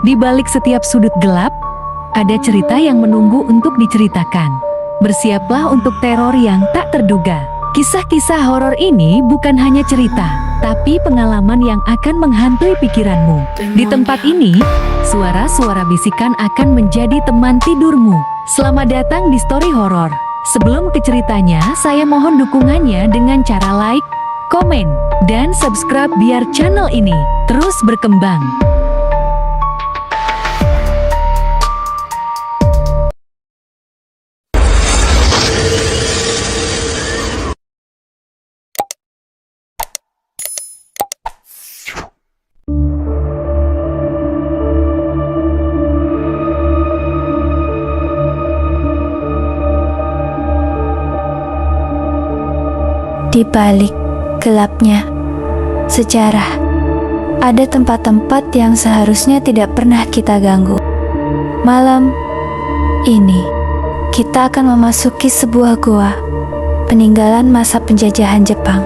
Di balik setiap sudut gelap, ada cerita yang menunggu untuk diceritakan. Bersiaplah untuk teror yang tak terduga. Kisah-kisah horor ini bukan hanya cerita, tapi pengalaman yang akan menghantui pikiranmu. Di tempat ini, suara-suara bisikan akan menjadi teman tidurmu. Selamat datang di Story Horor. Sebelum ke ceritanya, saya mohon dukungannya dengan cara like, komen, dan subscribe biar channel ini terus berkembang. Di balik gelapnya sejarah, ada tempat-tempat yang seharusnya tidak pernah kita ganggu. Malam ini, kita akan memasuki sebuah goa peninggalan masa penjajahan Jepang.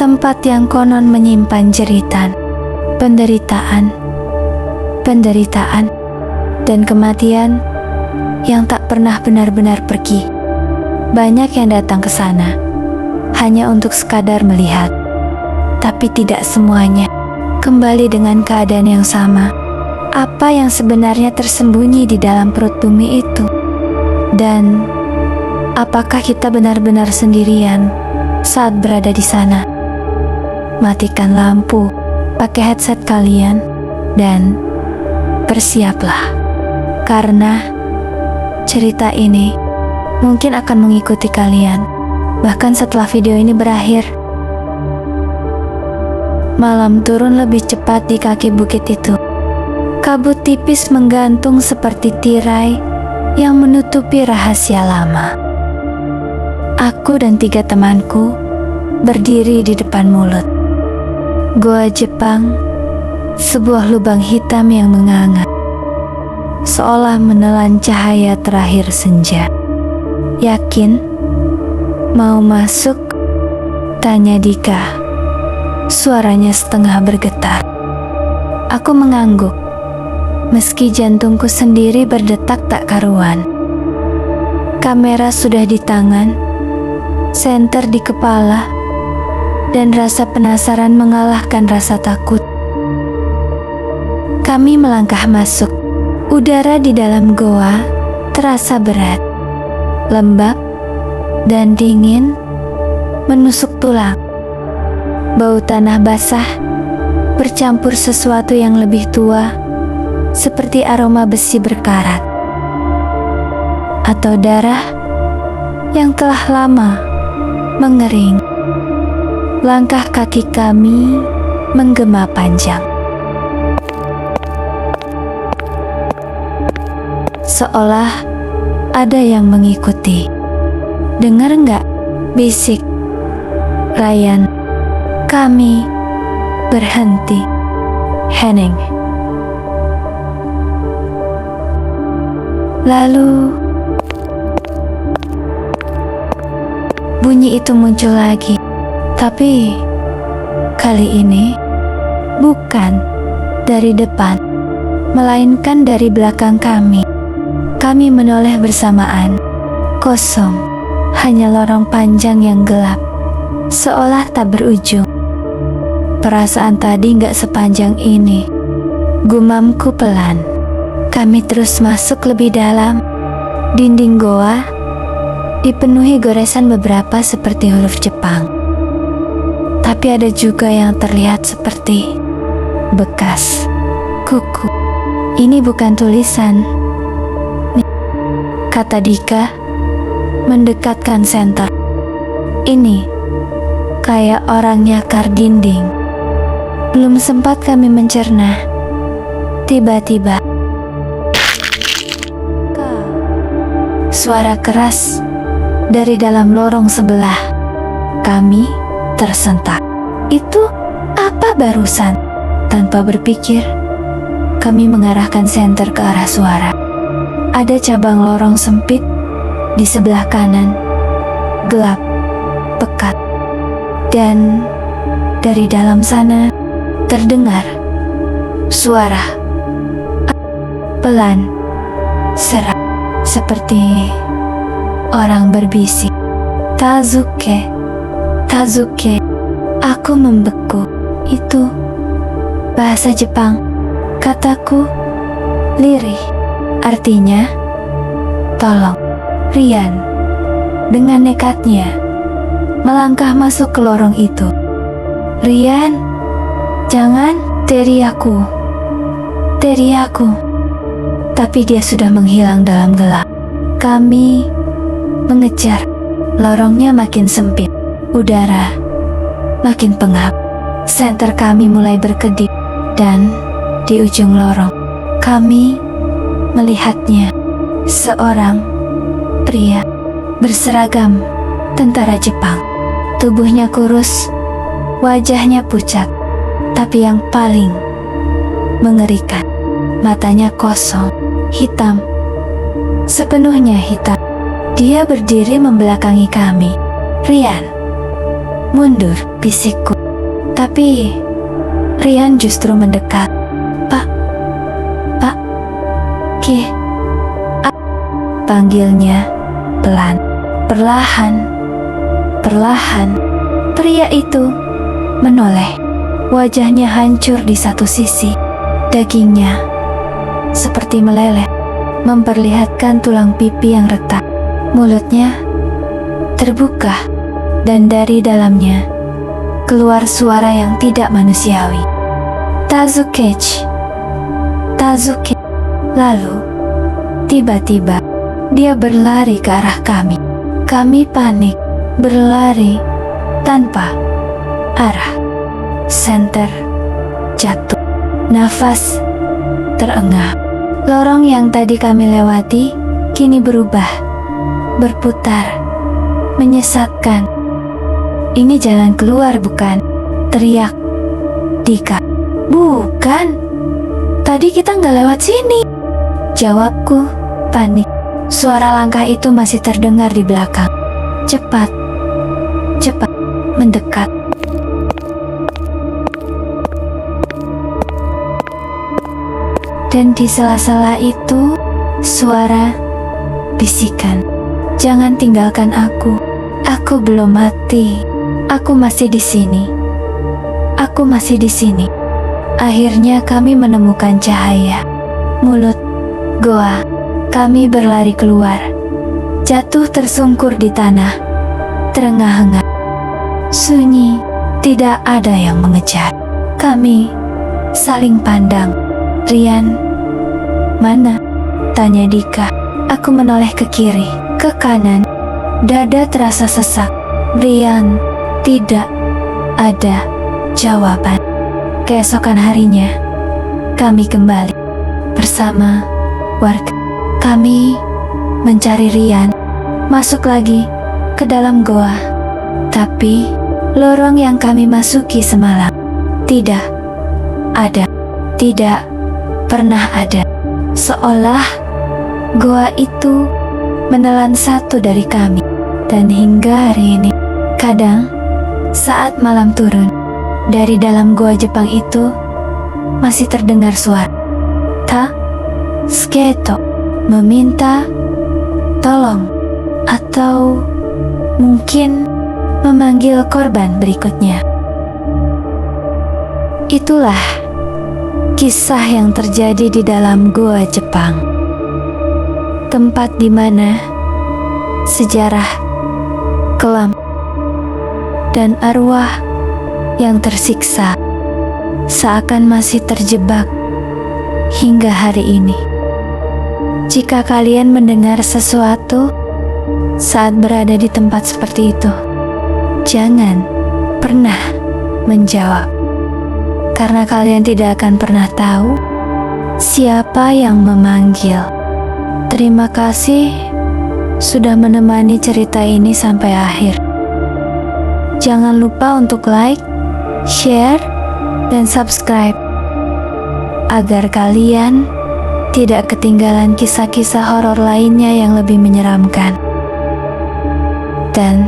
Tempat yang konon menyimpan jeritan, penderitaan, dan kematian yang tak pernah benar-benar pergi. Banyak yang datang ke sana hanya untuk sekadar melihat, tapi tidak semuanya kembali dengan keadaan yang sama. Apa yang sebenarnya tersembunyi di dalam perut bumi itu? Dan apakah kita benar-benar sendirian saat berada di sana? Matikan lampu, pakai headset kalian, dan bersiaplah, karena cerita ini mungkin akan mengikuti kalian bahkan setelah video ini berakhir. Malam turun lebih cepat di kaki bukit itu. Kabut tipis menggantung seperti tirai yang menutupi rahasia lama. Aku dan 3 temanku berdiri di depan mulut Goa Jepang, sebuah lubang hitam yang menganga, seolah menelan cahaya terakhir senja. Yakin mau masuk? Tanya Dika. Suaranya setengah bergetar. Aku mengangguk, meski jantungku sendiri berdetak tak karuan. Kamera sudah di tangan, senter di kepala, dan rasa penasaran mengalahkan rasa takut. Kami melangkah masuk. Udara di dalam goa terasa berat, lembab, dan dingin menusuk tulang. Bau tanah basah bercampur sesuatu yang lebih tua, seperti aroma besi berkarat atau darah yang telah lama mengering. Langkah kaki kami menggema panjang, seolah ada yang mengikuti. Dengar nggak? Bisik Ryan. Kami berhenti. Henning. Lalu bunyi itu muncul lagi. Tapi kali ini bukan dari depan, melainkan dari belakang kami. Kami menoleh bersamaan. Kosong. Hanya lorong panjang yang gelap, seolah tak berujung. Perasaan tadi gak sepanjang ini, gumamku pelan. Kami terus masuk lebih dalam. Dinding goa dipenuhi goresan beberapa seperti huruf Jepang. Tapi ada juga yang terlihat seperti bekas kuku. Ini bukan tulisan, kata Dika mendekatkan senter. Ini kayak orang nyakar dinding. Belum sempat kami mencerna, tiba-tiba suara keras dari dalam lorong sebelah. Kami tersentak. Itu apa barusan? Tanpa berpikir, kami mengarahkan senter ke arah suara. Ada cabang lorong sempit di sebelah kanan, gelap, pekat. Dan dari dalam sana terdengar suara pelan, serak, seperti orang berbisik. Tazuke, Tazuke. Aku membeku. Itu bahasa Jepang. Kataku lirih. Artinya, tolong. Rian dengan nekatnya melangkah masuk ke lorong itu. Rian, jangan, teriakku. Teriakku. Tapi dia sudah menghilang dalam gelap. Kami mengejar. Lorongnya makin sempit. Udara makin pengap. Senter kami mulai berkedip. Dan di ujung lorong, kami melihatnya. Seorang pria berseragam tentara Jepang. Tubuhnya kurus, wajahnya pucat. Tapi yang paling mengerikan, matanya kosong, hitam, sepenuhnya hitam. Dia berdiri membelakangi kami. Rian, mundur, bisikku. Tapi Rian justru mendekat. Pak, Ki, panggilnya pelan, perlahan. Pria itu menoleh. Wajahnya hancur di satu sisi. Dagingnya seperti meleleh, memperlihatkan tulang pipi yang retak. Mulutnya terbuka, dan dari dalamnya keluar suara yang tidak manusiawi. Tazuke. Lalu, tiba-tiba, dia berlari ke arah kami. Kami panik, berlari tanpa arah. Senter jatuh, nafas terengah. Lorong yang tadi kami lewati kini berubah, berputar, menyesatkan. Ini jalan keluar bukan? Teriak Dika. Bukan, tadi kita nggak lewat sini, jawabku panik. Suara langkah itu masih terdengar di belakang. Cepat mendekat. Dan di sela-sela itu, suara bisikan. Jangan tinggalkan aku. Aku belum mati. Aku masih di sini. Aku masih di sini. Akhirnya kami menemukan cahaya. Mulut goa. Kami berlari keluar. Jatuh tersungkur di tanah. Terengah-engah. Sunyi. Tidak ada yang mengejar. Kami saling pandang. Rian, mana? Tanya Dika. Aku menoleh ke kiri, ke kanan. Dada terasa sesak. Rian, tidak ada jawaban. Keesokan harinya, kami kembali bersama warga. Kami mencari Rian, masuk lagi ke dalam goa. Tapi lorong yang kami masuki semalam tidak ada, tidak pernah ada. Seolah goa itu menelan satu dari kami. Dan hingga hari ini, kadang saat malam turun, dari dalam goa Jepang itu masih terdengar suara Sketo meminta tolong, atau mungkin memanggil korban berikutnya. Itulah kisah yang terjadi di dalam goa Jepang, tempat di mana sejarah kelam dan arwah yang tersiksa seakan masih terjebak hingga hari ini. Jika kalian mendengar sesuatu saat berada di tempat seperti itu, jangan pernah menjawab, karena kalian tidak akan pernah tahu siapa yang memanggil. Terima kasih sudah menemani cerita ini sampai akhir. Jangan lupa untuk like, share, dan subscribe agar kalian tidak ketinggalan kisah-kisah horor lainnya yang lebih menyeramkan. Dan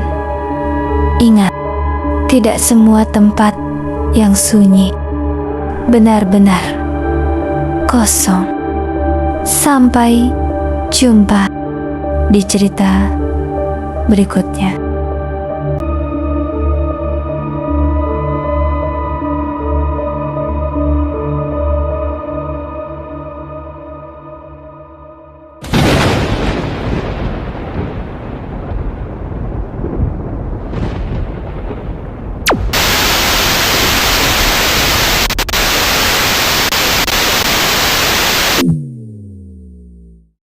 ingat, Tidak semua tempat yang sunyi benar-benar kosong. Sampai jumpa di cerita berikutnya.